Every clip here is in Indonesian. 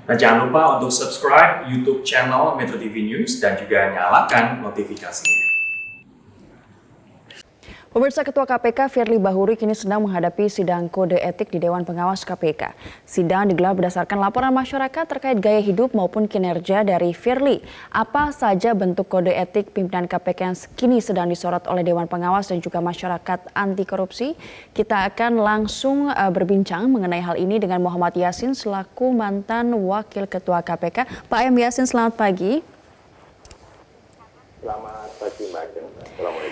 Dan jangan lupa untuk subscribe YouTube channel Metro TV News dan juga nyalakan notifikasinya. Pemirsa, Ketua KPK Firly Bahuri kini sedang menghadapi sidang kode etik di Dewan Pengawas KPK. Sidang digelar berdasarkan laporan masyarakat terkait gaya hidup maupun kinerja dari Firly. Apa saja bentuk kode etik pimpinan KPK yang kini sedang disorot oleh Dewan Pengawas dan juga masyarakat anti korupsi? Kita akan langsung berbincang mengenai hal ini dengan Muhammad Yasin selaku mantan Wakil Ketua KPK. Pak M. Yasin, selamat pagi. Selamat pagi, Mbak.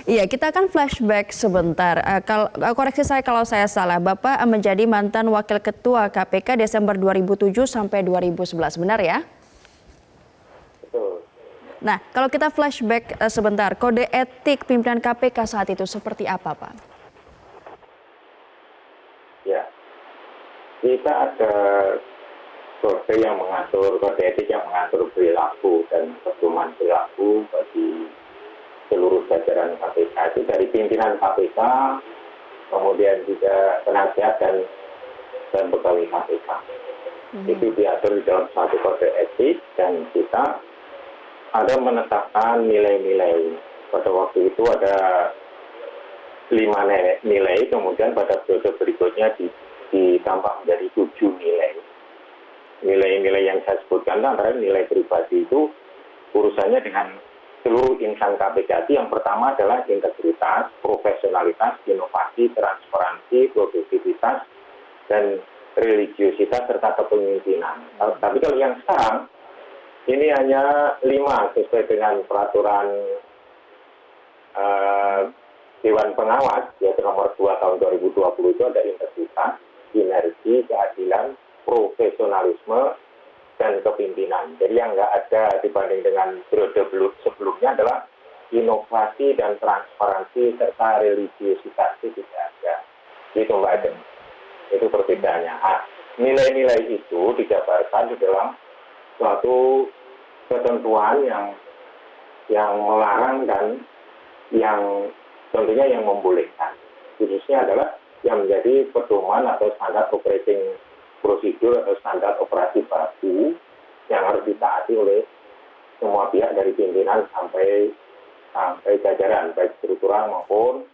Iya, kita akan flashback sebentar. Koreksi saya kalau saya salah. Bapak menjadi mantan Wakil Ketua KPK Desember 2007 sampai 2011, benar ya? Betul. Nah, kalau kita flashback sebentar, kode etik pimpinan KPK saat itu seperti apa, Pak? Ya, kita ada kode yang mengatur, kode etik yang mengatur perilaku dan pedoman perilaku bagi seluruh jajaran KPK, itu dari pimpinan KPK, kemudian juga penasihat dan pegawai KPK. Itu diatur di dalam suatu kode etik dan kita ada menetapkan nilai-nilai. Pada waktu itu ada 5 nilai, kemudian pada periode berikutnya ditambah menjadi 7 nilai. Nilai-nilai yang saya sebutkan antara nilai pribadi itu urusannya dengan seluruh insan KPK. Yang pertama adalah integritas, profesionalitas, inovasi, transparansi, produktivitas, dan religiositas serta kepemimpinan. Tapi kalau yang sekarang ini hanya 5 sesuai dengan peraturan Dewan Pengawas, yaitu nomor 2 tahun 2020 itu ada integritas, sinergi, keadilan, profesionalisme, dan kepimpinan. Jadi yang nggak ada dibanding dengan periode sebelumnya adalah inovasi dan transparansi serta religiositas itu tidak ada. Itu Mbak Adem. Itu perbedaannya. Nilai-nilai itu dijabarkan di dalam suatu ketentuan yang melarang dan yang tentunya yang membolehkan. Khususnya adalah yang menjadi pedoman atau standar operating prosedur atau standar operasi baku yang harus ditaati oleh semua pihak dari pimpinan sampai jajaran, baik struktural maupun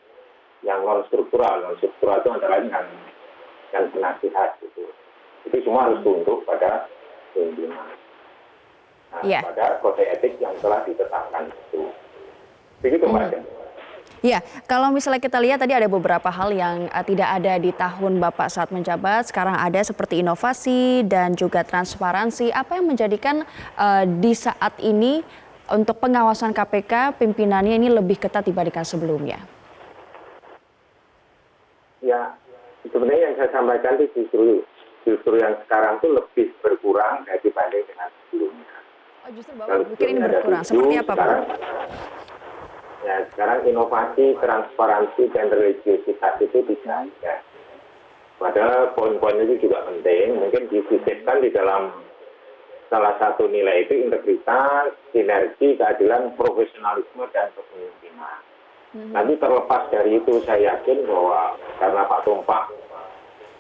yang non-struktural. Non-struktural itu antara lain dengan penasihat. Itu semua harus tunduk pada pimpinan. Pada kode etik yang telah ditetapkan itu. Begitu Mbak. Ya, kalau misalnya kita lihat tadi ada beberapa hal yang tidak ada di tahun Bapak saat menjabat, sekarang ada seperti inovasi dan juga transparansi. Apa yang menjadikan di saat ini untuk pengawasan KPK pimpinannya ini lebih ketat dibandingkan sebelumnya? Ya, sebenarnya yang saya sampaikan itu justru yang sekarang itu lebih berkurang dibanding dengan sebelumnya. Oh, justru Bapak pikir ini berkurang. Seperti apa, Pak? Ya, sekarang inovasi, transparansi, dan religiositas itu tidak ada. Padahal poin-poin itu juga penting. Mungkin disisipkan di dalam salah satu nilai itu integritas, sinergi, keadilan, profesionalisme, dan kepemimpinan. Nanti terlepas dari itu, saya yakin bahwa karena Pak Tumpak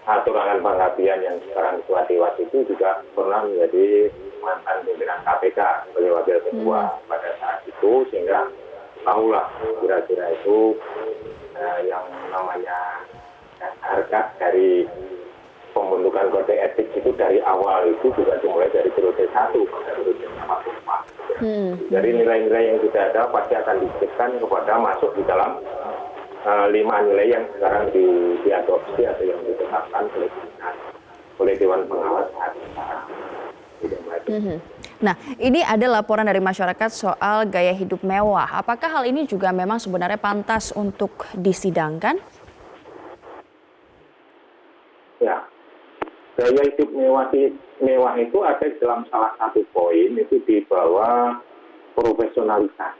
Haturangan Panggabean yang sekarang Ketua Dewas itu juga pernah menjadi mantan pimpinan KPK sebagai wakil ketua pada saat itu, sehingga tahulah kira-kira itu yang namanya harga dari pembentukan kode etik itu dari awal itu juga dimulai dari periode 1 pada periode 4. Jadi nilai-nilai yang tidak ada pasti akan disisipkan kepada masuk di dalam 5 nilai yang sekarang diadopsi atau yang ditetapkan oleh Dewan Pengawas saat sekarang. Nah, ini ada laporan dari masyarakat soal gaya hidup mewah. Apakah hal ini juga memang sebenarnya pantas untuk disidangkan? Ya, gaya hidup mewah itu ada dalam salah satu poin, itu di bawah profesionalitas.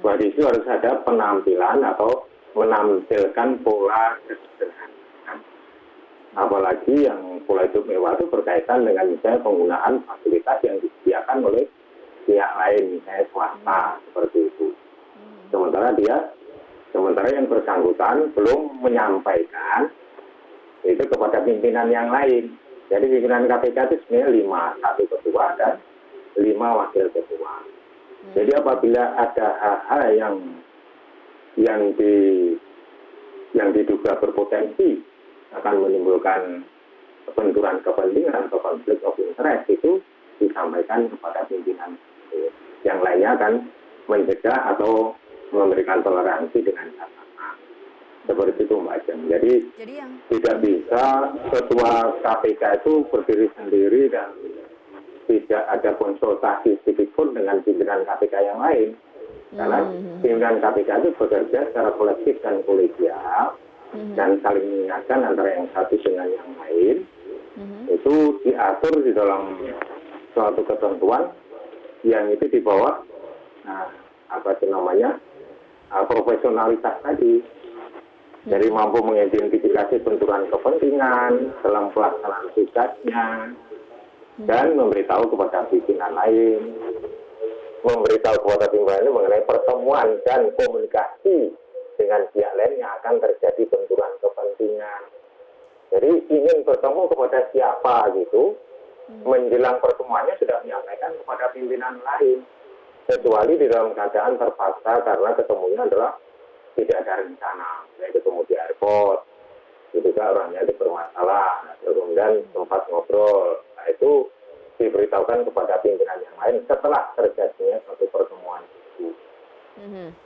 Bahwa di situ harus ada penampilan atau menampilkan pola kesederhanaan. Apalagi yang pola hidup mewah itu berkaitan dengan misalnya penggunaan fasilitas yang disediakan oleh pihak lain, misalnya swasta, seperti itu. Sementara yang bersangkutan belum menyampaikan itu kepada pimpinan yang lain. Jadi pimpinan KPK itu sebenarnya 5, 1 ketua dan 5 wakil ketua. Jadi apabila ada hal-hal yang diduga berpotensi akan menimbulkan benturan kepentingan atau konflik of interest, itu disampaikan kepada pimpinan. Yang lainnya akan mencegah atau memberikan toleransi dengan catatan. Seperti itu Mbak Jem. Jadi tidak bisa ketua KPK itu berdiri sendiri dan tidak ada konsultasi sedikitpun dengan pimpinan KPK yang lain. Karena pimpinan KPK itu bekerja secara kolektif dan kolegial dan saling mengingatkan antara yang satu dengan yang lain. Itu diatur di dalam suatu ketentuan yang itu di bawah profesionalitas tadi. Jadi mampu mengidentifikasi benturan kepentingan dalam pelaksanaan tugasnya dan memberitahu kepada pimpinan lain, memberitahu kepada pimpinan mengenai pertemuan dan komunikasi dengan pihak lain yang akan terjadi benturan kepentingan. Jadi ingin bertemu kepada siapa gitu, menjelang pertemuannya sudah menyampaikan kepada pimpinan lain, kecuali di dalam keadaan terpaksa karena ketemunya adalah tidak ada rencana, ketemu di airport, juga orangnya itu bermasalah, kemudian tempat ngobrol, nah, itu diberitahukan kepada pimpinan yang lain setelah terjadinya suatu pertemuan itu.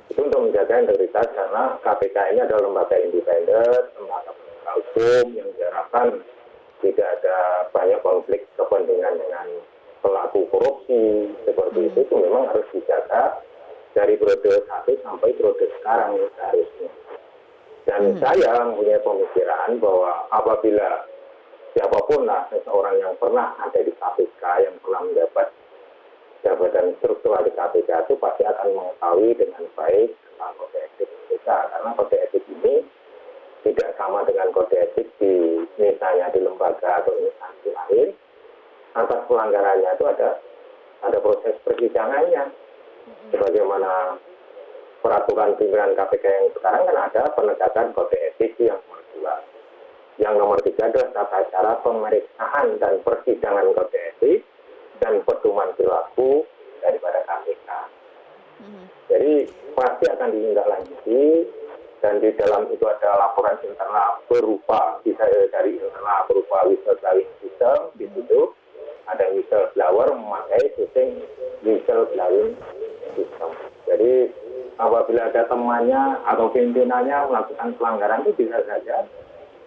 Itu untuk menjaga integritas karena KPK ini adalah lembaga independen, lembaga penegak hukum yang diharapkan tidak ada banyak konflik kepentingan dengan pelaku korupsi seperti itu memang harus dijaga dari periode 1 sampai periode sekarang seharusnya. Dan saya mempunyai pemikiran bahwa apabila siapapun lah seseorang yang pernah ada di KPK, yang pernah mendapat jabatan struktural di KPK itu pasti akan mengetahui dengan baik tentang kode etik KPK. Karena kode etik ini tidak sama dengan kode etik di misalnya di lembaga atau instansi lain. Atas pelanggarannya itu ada proses persidangannya. Sebagaimana peraturan pimpinan KPK yang sekarang kan ada penegakan kode etik yang nomor 2. Yang nomor 3 adalah tata cara pemeriksaan dan persidangan kode etik dan pedoman perilaku daripada KPK. Jadi pasti akan ditindaklanjuti dan di dalam itu ada laporan internal berupa bisa dari internal berupa whistleblowing system di situ ada whistleblower memakai sistem whistleblowing system. Jadi apabila ada temannya atau pimpinannya melakukan pelanggaran itu bisa saja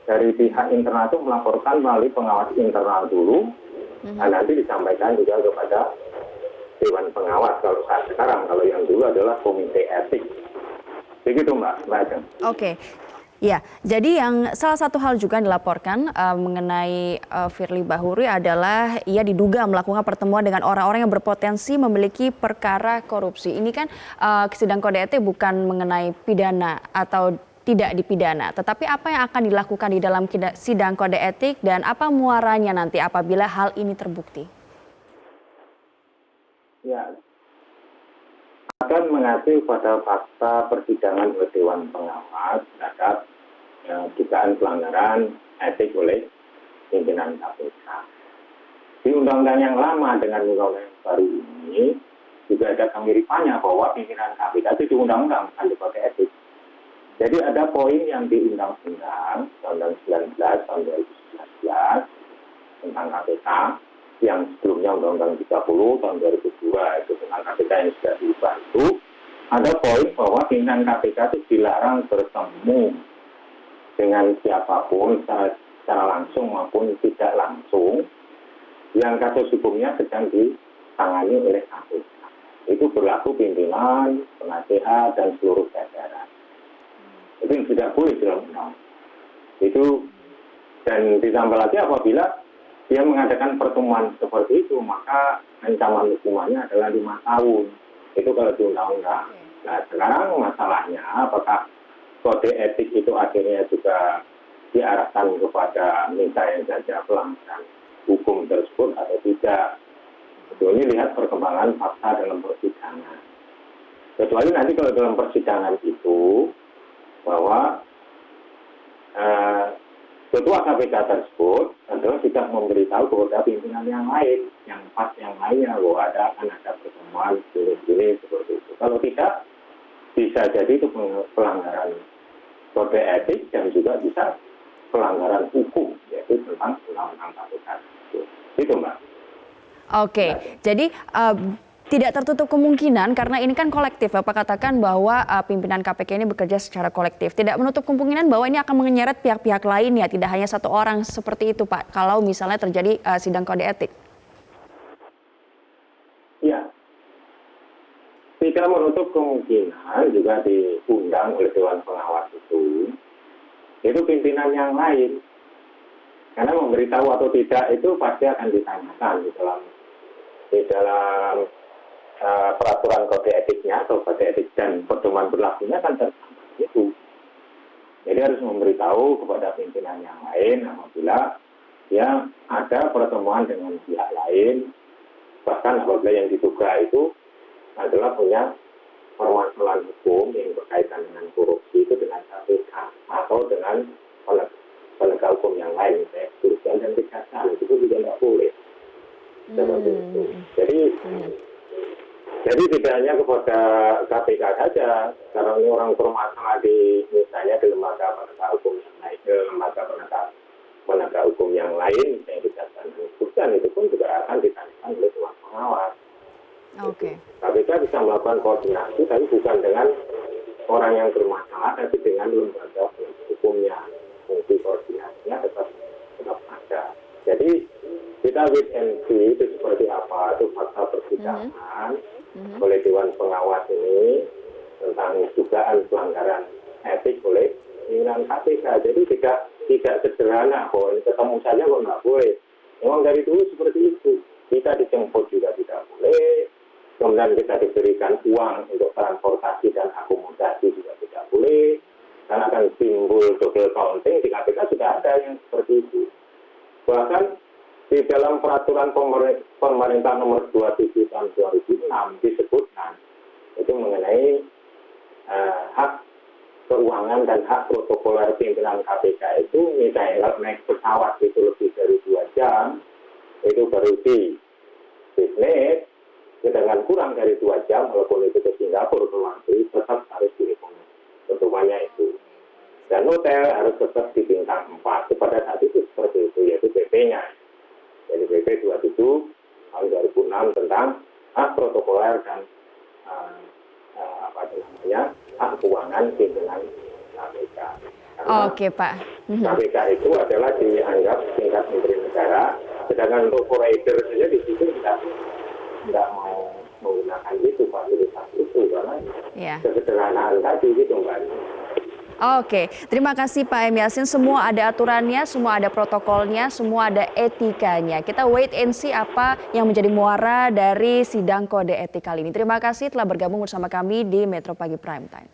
dari pihak internal itu melaporkan melalui pengawas internal dulu dan nanti disampaikan juga kepada Dewan Pengawas kalau saat sekarang, kalau yang dulu adalah Komite Etik. Begitu Mbak Ajeng. Oke. Ya, jadi yang salah satu hal juga yang dilaporkan mengenai Firly Bahuri adalah ia diduga melakukan pertemuan dengan orang-orang yang berpotensi memiliki perkara korupsi. Ini kan sidang kode etik bukan mengenai pidana atau tidak dipidana, tetapi apa yang akan dilakukan di dalam sidang kode etik dan apa muaranya nanti apabila hal ini terbukti? Ya, akan mengacu pada fakta persidangan oleh Dewan Pengawas terhadap dugaan pelanggaran etik oleh pimpinan KPK. Di undang-undang yang lama dengan undang-undang yang baru ini juga ada kemiripannya bahwa pimpinan KPK itu diundang-undang bukan di kode etik. Jadi ada poin yang di undang-undang 19 tahun 2019 tentang KPK yang sebelumnya undang-undang 30 tahun 2002 itu tentang KPK yang sudah diubah itu ada poin bahwa pimpinan KPK itu dilarang bertemu dengan siapapun secara langsung maupun tidak langsung yang kasus hukumnya sedang ditangani oleh KPK. Itu berlaku pimpinan, penasehat dan seluruh jajaran. Itu yang tidak boleh dilakukan. Itu dan ditambah lagi apabila dia mengadakan pertemuan seperti itu maka ancaman hukumannya adalah 5 tahun. Itu kalau di undang-undang. Nah sekarang masalahnya apakah kode etik itu akhirnya juga diarahkan kepada misalnya saja pelanggaran hukum tersebut atau tidak. Ini lihat perkembangan fakta dalam persidangan. Kecuali nanti kalau dalam persidangan itu bahwa ketua KPK tersebut adalah tidak memberitahu kepada pimpinan yang lain, yang lainnya, bahwa akan ada pertemuan ini seperti itu. Kalau tidak, bisa jadi itu pelanggaran kode etik dan juga bisa pelanggaran hukum, yaitu tentang undang-undang KPK. Itu, Mbak. Oke, jadi tidak tertutup kemungkinan karena ini kan kolektif. Bapak katakan bahwa pimpinan KPK ini bekerja secara kolektif. Tidak menutup kemungkinan bahwa ini akan menyeret pihak-pihak lainnya, tidak hanya satu orang seperti itu, Pak. Kalau misalnya terjadi sidang kode etik. Ya, tidak menutup kemungkinan juga diundang oleh Dewan Pengawas itu pimpinan yang lain. Karena memberitahu atau tidak itu pasti akan ditanyakan di dalam peraturan kode etiknya atau kode etik dan pedoman berlakunya kan tercantum itu. Jadi harus memberitahu kepada pimpinan yang lain apabila ya ada pertemuan dengan pihak lain, bahkan apabila yang diduga itu adalah punya permasalahan hukum yang berkaitan dengan korupsi itu dengan KPK atau dengan penegak hukum yang lain, misalnya kepolisian dan kejaksaan, itu juga tidak boleh. Seperti itu. Jadi tidak hanya kepada KPK saja, karena ini orang bermasalah misalnya di lembaga penegak hukum yang lain, lembaga penegak hukum yang lain, misalnya kejaksaan dan kepolisian, itu pun juga akan ditanyakan oleh Dewan Pengawas. Oke. KPK bisa melakukan koordinasi, tapi bukan dengan orang yang bermasalah, tapi dengan lembaga penegak hukumnya. Fungsi koordinasinya tetap ada. Jadi kita wait and see itu seperti apa, itu fakta persidangan oleh Dewan Pengawas ini tentang dugaan pelanggaran etik oleh pimpinan KPK. Jadi tidak sederhana bahwa ini ketemu saja kok nggak boleh. Memang dari dulu seperti itu. Kita dijemput juga tidak boleh. Kemudian kita diberikan uang untuk transportasi dan akomodasi juga tidak boleh. Karena akan timbul double counting, di KPK sudah ada yang seperti itu. Bahkan di dalam peraturan pemerintah nomor 27 tahun 2006 disebutkan itu mengenai hak keuangan dan hak protokoler pimpinan KPK itu misalnya naik pesawat itu lebih dari 2 jam itu baru di bisnis, sedangkan kurang dari 2 jam walaupun itu ke Singapura ke tetap harus dihitung pertumbuhannya itu. Dan hotel harus tetap di bintang 4. Pada saat itu seperti itu, yaitu PP-nya. Jadi PP 27 tahun 2006 tentang hak protokoler dan hak keuangan pimpinan KPK. Oke, Pak. KPK itu adalah dianggap tingkat menteri negara, sedangkan untuk provider saja di situ tidak mau menggunakan itu fasilitas itu karena kesederhanaan tadi gitu Mbak. Oke, terima kasih Pak M. Yasin. Semua ada aturannya, semua ada protokolnya, semua ada etikanya. Kita wait and see apa yang menjadi muara dari sidang kode etik kali ini. Terima kasih telah bergabung bersama kami di Metro Pagi Prime Time.